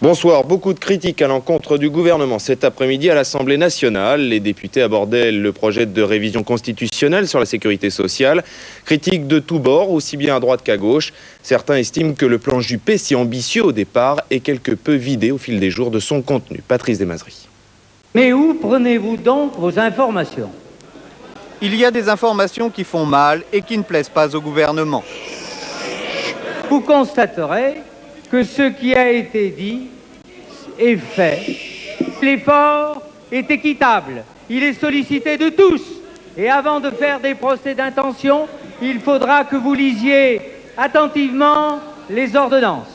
Bonsoir. Beaucoup de critiques à l'encontre du gouvernement cet après-midi à l'Assemblée nationale. Les députés abordaient le projet de révision constitutionnelle sur la sécurité sociale. Critiques de tous bords, aussi bien à droite qu'à gauche. Certains estiment que le plan Juppé, si ambitieux au départ, est quelque peu vidé au fil des jours de son contenu. Patrice Desmazeries. Mais où prenez-vous donc vos informations? Il y a des informations qui font mal et qui ne plaisent pas au gouvernement. Vous constaterez que ce qui a été dit est fait. L'effort est équitable, il est sollicité de tous. Et avant de faire des procès d'intention, il faudra que vous lisiez attentivement les ordonnances.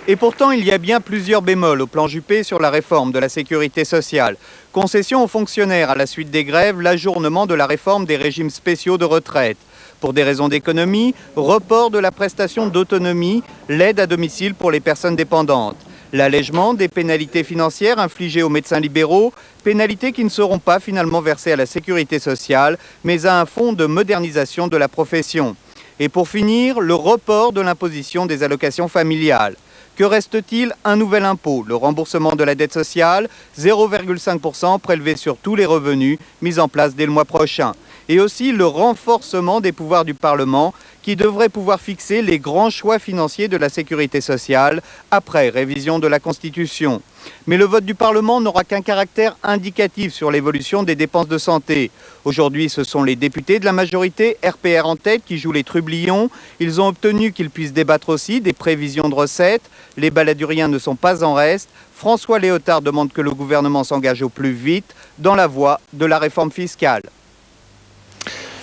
Et pourtant, il y a bien plusieurs bémols au plan Juppé sur la réforme de la sécurité sociale. Concession aux fonctionnaires à la suite des grèves, l'ajournement de la réforme des régimes spéciaux de retraite. Pour des raisons d'économie, report de la prestation d'autonomie, l'aide à domicile pour les personnes dépendantes. L'allègement des pénalités financières infligées aux médecins libéraux, pénalités qui ne seront pas finalement versées à la sécurité sociale, mais à un fonds de modernisation de la profession. Et pour finir, le report de l'imposition des allocations familiales. Que reste-t-il? Un nouvel impôt, le remboursement de la dette sociale, 0,5% prélevé sur tous les revenus, mis en place dès le mois prochain. Et aussi le renforcement des pouvoirs du Parlement qui devrait pouvoir fixer les grands choix financiers de la sécurité sociale après révision de la Constitution. Mais le vote du Parlement n'aura qu'un caractère indicatif sur l'évolution des dépenses de santé. Aujourd'hui, ce sont les députés de la majorité, RPR en tête, qui jouent les trublions. Ils ont obtenu qu'ils puissent débattre aussi des prévisions de recettes. Les baladuriens ne sont pas en reste. François Léotard demande que le gouvernement s'engage au plus vite dans la voie de la réforme fiscale.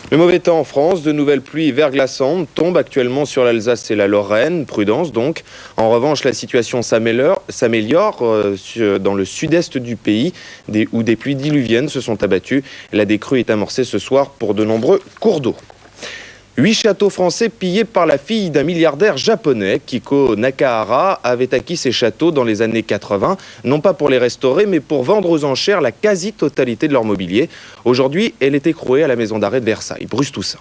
Le mauvais temps en France, de nouvelles pluies verglaçantes tombent actuellement sur l'Alsace et la Lorraine, prudence donc. En revanche, la situation s'améliore dans le sud-est du pays, où des pluies diluviennes se sont abattues. La décrue est amorcée ce soir pour de nombreux cours d'eau. 8 châteaux français pillés par la fille d'un milliardaire japonais. Kiko Nakahara avait acquis ces châteaux dans les années 80, non pas pour les restaurer, mais pour vendre aux enchères la quasi-totalité de leur mobilier. Aujourd'hui, elle est écrouée à la maison d'arrêt de Versailles. Bruce Toussaint.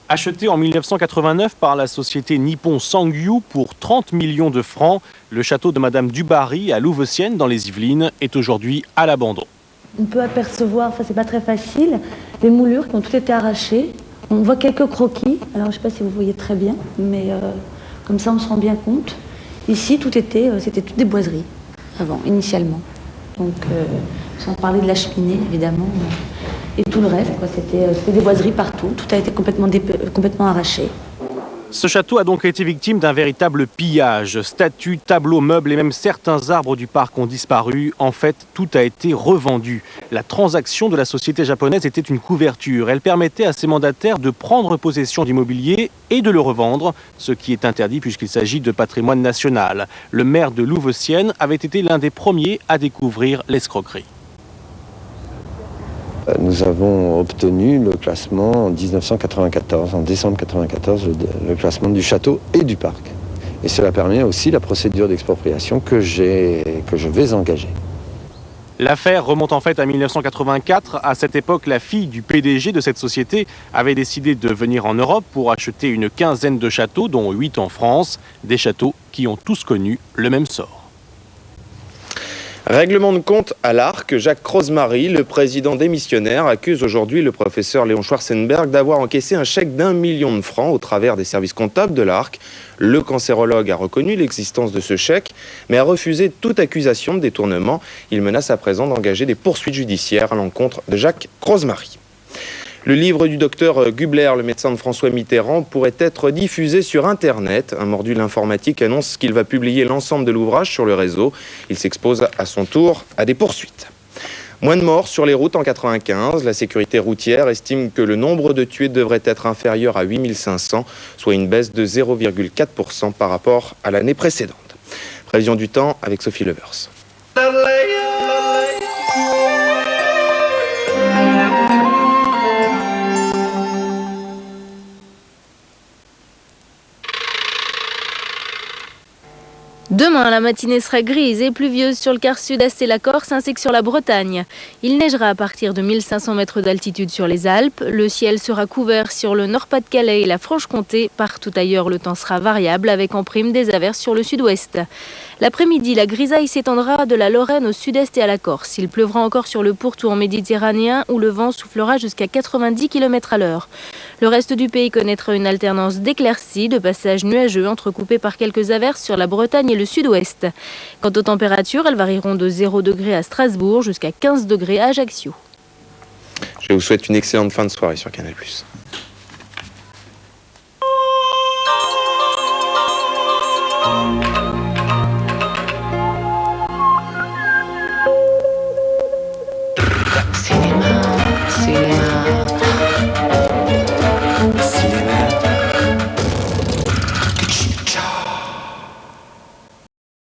Acheté en 1989 par la société Nippon Sangyu pour 30 millions de francs, le château de Madame Dubarry à Louveciennes dans les Yvelines est aujourd'hui à l'abandon. On peut apercevoir, enfin c'est pas très facile, les moulures qui ont toutes été arrachées. On voit quelques croquis, alors je ne sais pas si vous voyez très bien, mais comme ça on se rend bien compte. Ici, c'était toutes des boiseries, avant, initialement. Donc, sans parler de la cheminée, évidemment, et tout le reste, c'était des boiseries partout, tout a été complètement arraché. Ce château a donc été victime d'un véritable pillage. Statues, tableaux, meubles et même certains arbres du parc ont disparu. En fait, tout a été revendu. La transaction de la société japonaise était une couverture. Elle permettait à ses mandataires de prendre possession d'immobilier et de le revendre, ce qui est interdit puisqu'il s'agit de patrimoine national. Le maire de Louveciennes avait été l'un des premiers à découvrir l'escroquerie. Nous avons obtenu le classement en 1994, en décembre 1994, le classement du château et du parc. Et cela permet aussi la procédure d'expropriation que je vais engager. L'affaire remonte en fait à 1984. À cette époque, la fille du PDG de cette société avait décidé de venir en Europe pour acheter une quinzaine de châteaux, dont 8 en France. Des châteaux qui ont tous connu le même sort. Règlement de compte à l'Arc, Jacques Crozmary, le président démissionnaire, accuse aujourd'hui le professeur Léon Schwarzenberg d'avoir encaissé un chèque d'1 million de francs au travers des services comptables de l'Arc. Le cancérologue a reconnu l'existence de ce chèque, mais a refusé toute accusation de détournement. Il menace à présent d'engager des poursuites judiciaires à l'encontre de Jacques Crozmary. Le livre du docteur Gubler, le médecin de François Mitterrand, pourrait être diffusé sur Internet. Un mordu de l'informatique annonce qu'il va publier l'ensemble de l'ouvrage sur le réseau. Il s'expose à son tour à des poursuites. Moins de morts sur les routes en 1995. La sécurité routière estime que le nombre de tués devrait être inférieur à 8500, soit une baisse de 0,4% par rapport à l'année précédente. Prévision du temps avec Sophie Levers. Demain, la matinée sera grise et pluvieuse sur le quart sud-est et la Corse ainsi que sur la Bretagne. Il neigera à partir de 1500 mètres d'altitude sur les Alpes. Le ciel sera couvert sur le Nord-Pas-de-Calais et la Franche-Comté. Partout ailleurs, le temps sera variable avec en prime des averses sur le sud-ouest. L'après-midi, la grisaille s'étendra de la Lorraine au sud-est et à la Corse. Il pleuvra encore sur le pourtour méditerranéen où le vent soufflera jusqu'à 90 km à l'heure. Le reste du pays connaîtra une alternance d'éclaircies, de passages nuageux entrecoupés par quelques averses sur la Bretagne et le sud-ouest. Quant aux températures, elles varieront de 0 degré à Strasbourg jusqu'à 15 degrés à Ajaccio. Je vous souhaite une excellente fin de soirée sur Canal+. Cinéma, cinéma.